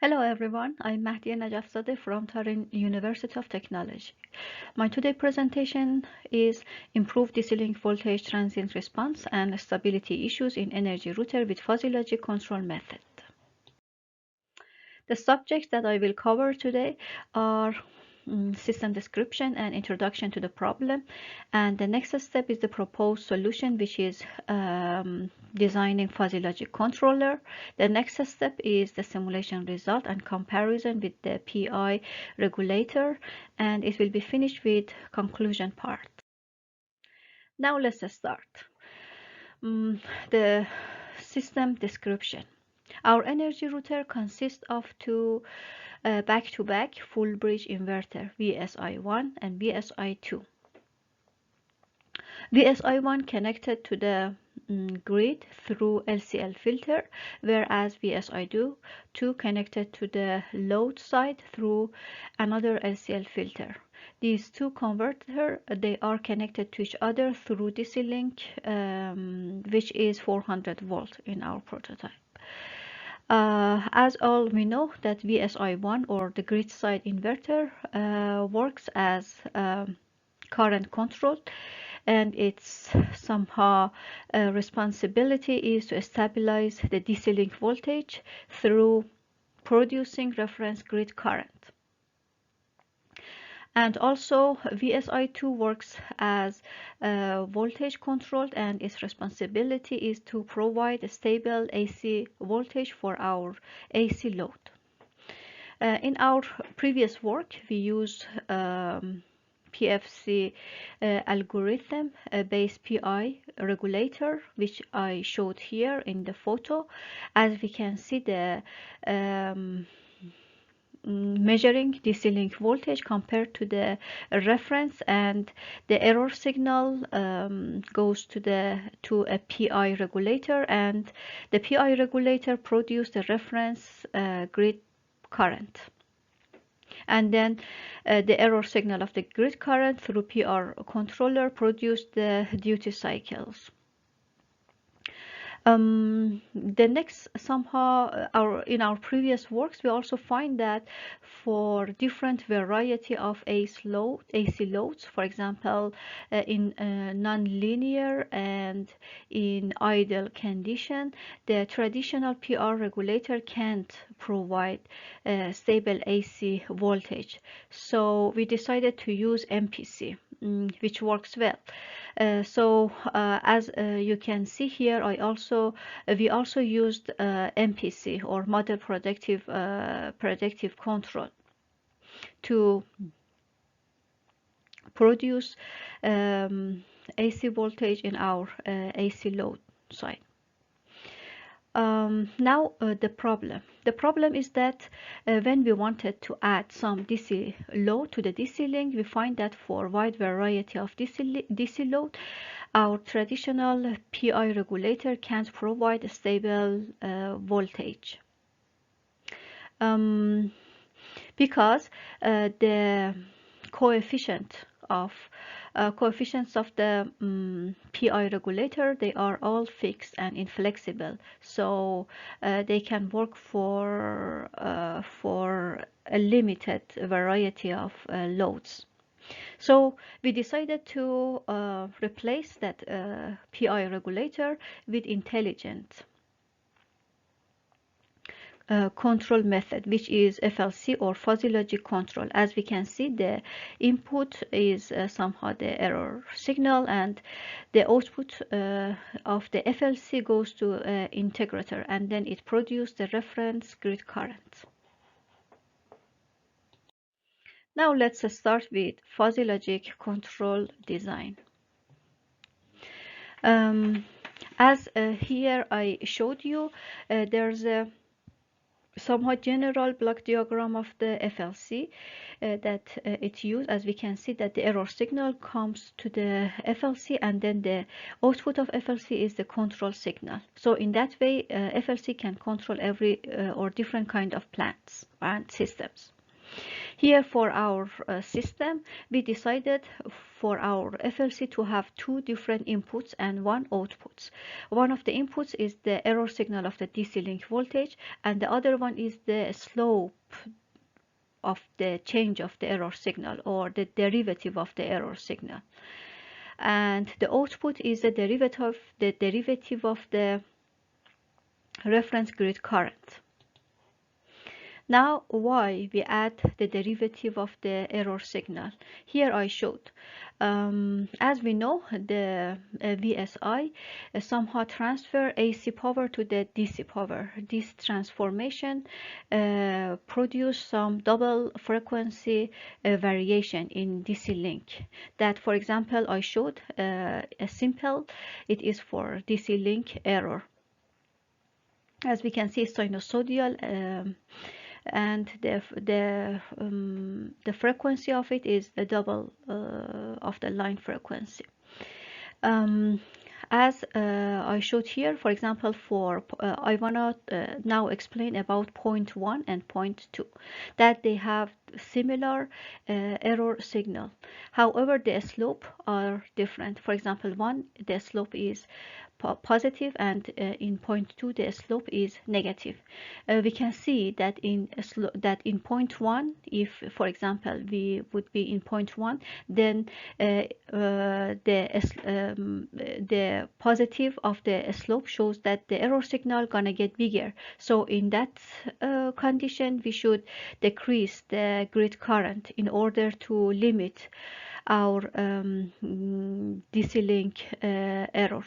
Hello everyone, I'm Mahdieh Najafzadeh from Tehran University of Technology. My today presentation is Improved DC-link voltage transient response and stability issues in energy router with fuzzy logic control method. The subjects that I will cover today are system description and introduction to the problem, and the next step is the proposed solution, which is designing fuzzy logic controller. The next step is the simulation result and comparison with the PI regulator, and it will be finished with conclusion part. Now let's start. The system description. Our energy router consists of two back-to-back full bridge inverter, VSI1 and VSI2. VSI1 connected to the grid through LCL filter, whereas VSI2 connected to the load side through another LCL filter. These two converters, they are connected to each other through DC link, which is 400 volt in our prototype. As all we know that VSI1 or the grid side inverter works as current control, and its somehow responsibility is to stabilize the DC link voltage through producing reference grid current. And also VSI2 works as voltage controlled, and its responsibility is to provide a stable AC voltage for our AC load. In our previous work, we used PFC algorithm based PI regulator, which I showed here in the photo. As we can see, the measuring DC link voltage compared to the reference, and the error signal goes to a PI regulator, and the PI regulator produces the reference grid current, and then the error signal of the grid current through PR controller produced the duty cycles. The next somehow in our previous works, we also find that for different variety of AC loads, for example, in non-linear and in idle condition, the traditional PR regulator can't provide stable AC voltage. So we decided to use MPC, which works well. As you can see here, we also used MPC or model predictive control to produce AC voltage in our AC load side. Now the problem. The problem is that when we wanted to add some DC load to the DC link, we find that for wide variety of DC load, our traditional PI regulator can't provide a stable voltage. Because the coefficients of the PI regulator, they are all fixed and inflexible, so they can work for a limited variety of loads. So we decided to replace that PI regulator with intelligent control method, which is FLC or fuzzy logic control. As we can see, the input is somehow the error signal, and the output of the FLC goes to integrator, and then it produces the reference grid current. Now let's start with fuzzy logic control design. As here I showed you, there's a somewhat general block diagram of the FLC that it used. As we can see that the error signal comes to the FLC, and then the output of FLC is the control signal. So in that way, FLC can control every or different kind of plants and systems. Here for our system, we decided for our FLC to have two different inputs and one outputs. One of the inputs is the error signal of the DC link voltage, and the other one is the slope of the change of the error signal, or the derivative of the error signal. And the output is the derivative of the reference grid current. Now, why we add the derivative of the error signal? Here I showed. As we know, the VSI somehow transfer AC power to the DC power. This transformation produce some double frequency variation in DC link. That, for example, I showed a simple. It is for DC link error. As we can see, sinusoidal. And the frequency of it is the double of the line frequency. As I showed here, for example, for I wanna now explain about point 1 and point 2, that they have similar error signal. However, the slope are different. For example, one, the slope is positive, and in point 2 the slope is negative. We can see that in point 1, if for example we would be in point 1, then the positive of the slope shows that the error signal gonna get bigger. So in that condition, we should decrease the grid current in order to limit our DC link error.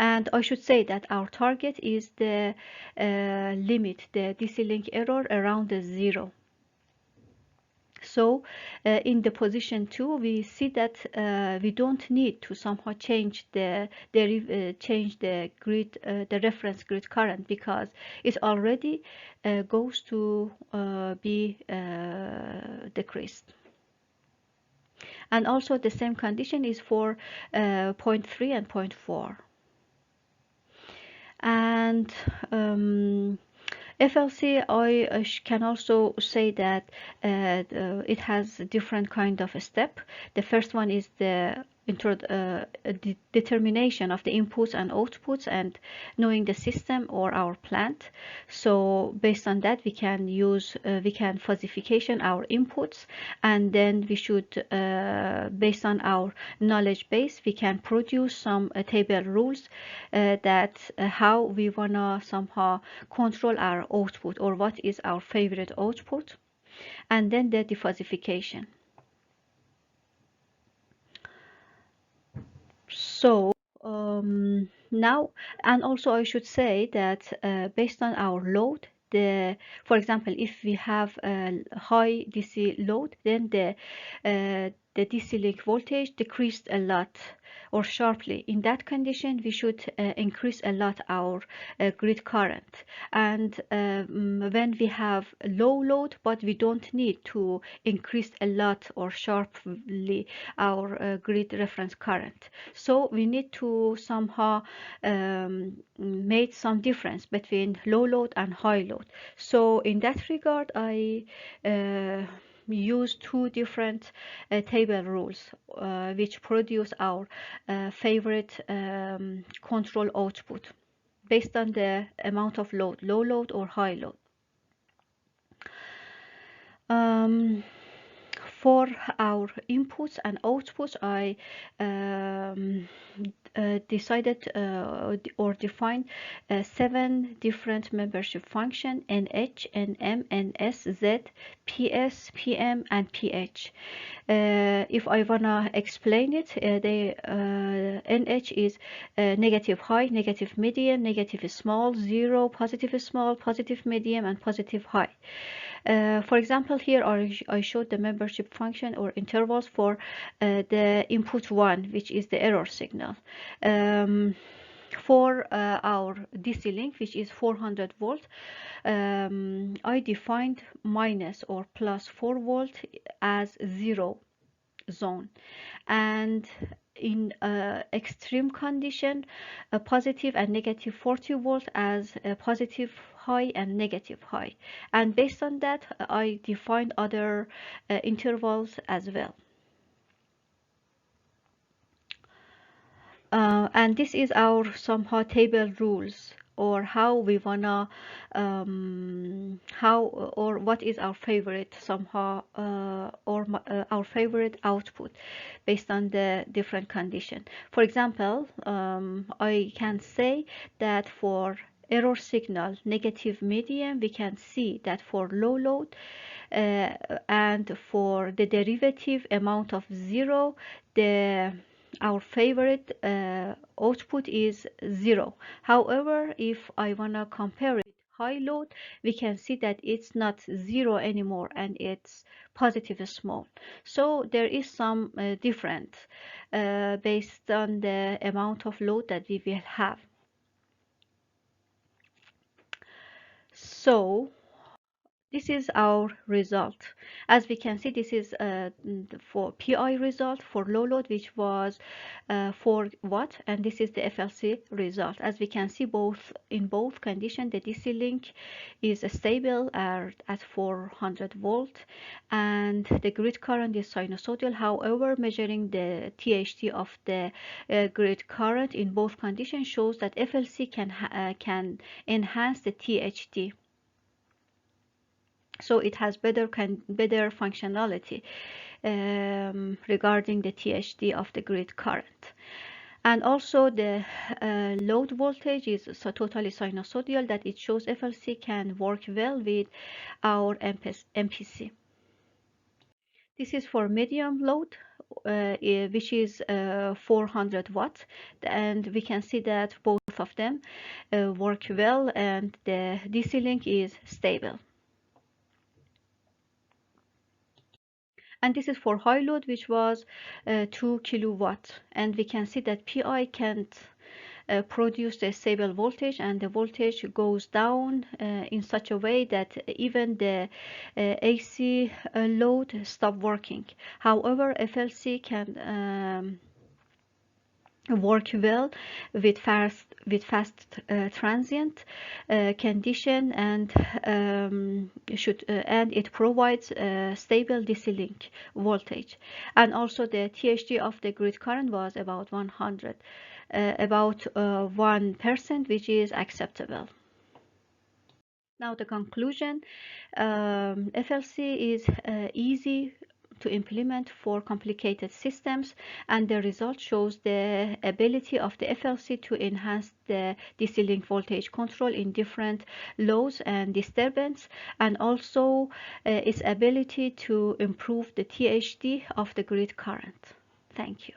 And I should say that our target is the limit the DC link error around the 0. So in the position 2, we see that we don't need to somehow change the grid, the reference grid current, because it already goes to be decreased. And also the same condition is for point 3 and point 4. And FLC, I can also say that it has different kind of a step. The first one is the determination of the inputs and outputs, and knowing the system or our plant. So based on that, we can use fuzzification our inputs, and then we should based on our knowledge base, we can produce some table rules that how we wanna somehow control our output, or what is our favorite output, and then the defuzzification. So now, and also I should say that based on our load, for example, if we have a high DC load, then the DC link voltage decreased a lot or sharply. In that condition, we should increase a lot our grid current. And when we have low load, but we don't need to increase a lot or sharply our grid reference current, so we need to somehow make some difference between low load and high load. So in that regard, I use two different table rules which produce our favorite control output based on the amount of load, low load or high load. For our inputs and outputs, I decided or defined 7 different membership functions: NH, NM, NS, Z, PS, PM, and PH. If I wanna explain it, NH is negative high, negative medium, negative small, 0, positive small, positive medium, and positive high. For example, here I showed the membership function or intervals for the input 1, which is the error signal. For our DC link, which is 400 volt, I defined minus or plus 4 volt as 0 zone. And in extreme condition, a positive and negative 40 volt as a positive high and negative high. And based on that, I defined other intervals as well. And this is our somehow table rules, or how we wanna how or what is our favorite somehow our favorite output based on the different condition. For example, I can say that for error signal negative medium, we can see that for low load uh, and for the derivative amount of zero, the our favorite output is 0. However, if I want to compare it high load, we can see that it's not 0 anymore and it's positive small. So there is some difference based on the amount of load that we will have. So this is our result. As we can see, this is for PI result for low load, which was 4 watt, and this is the FLC result. As we can see, both in both conditions, the DC link is stable at 400 volt, and the grid current is sinusoidal. However, measuring the THD of the grid current in both conditions shows that FLC can enhance the THD, so it has better functionality regarding the THD of the grid current. And also the load voltage is so totally sinusoidal, that it shows FLC can work well with our MPC. This is for medium load, which is 400 watt, and we can see that both of them work well, and the DC link is stable. And this is for high load, which was 2 kilowatt, and we can see that PI can't produce the stable voltage, and the voltage goes down in such a way that even the AC load stop working. However, FLC can work well with fast transient condition, and and it provides stable DC link voltage. And also the THD of the grid current was about 100, about 1%, which is acceptable. Now the conclusion, FLC is easy to implement for complicated systems, and the result shows the ability of the FLC to enhance the DC link voltage control in different loads and disturbance, and also its ability to improve the THD of the grid current. Thank you.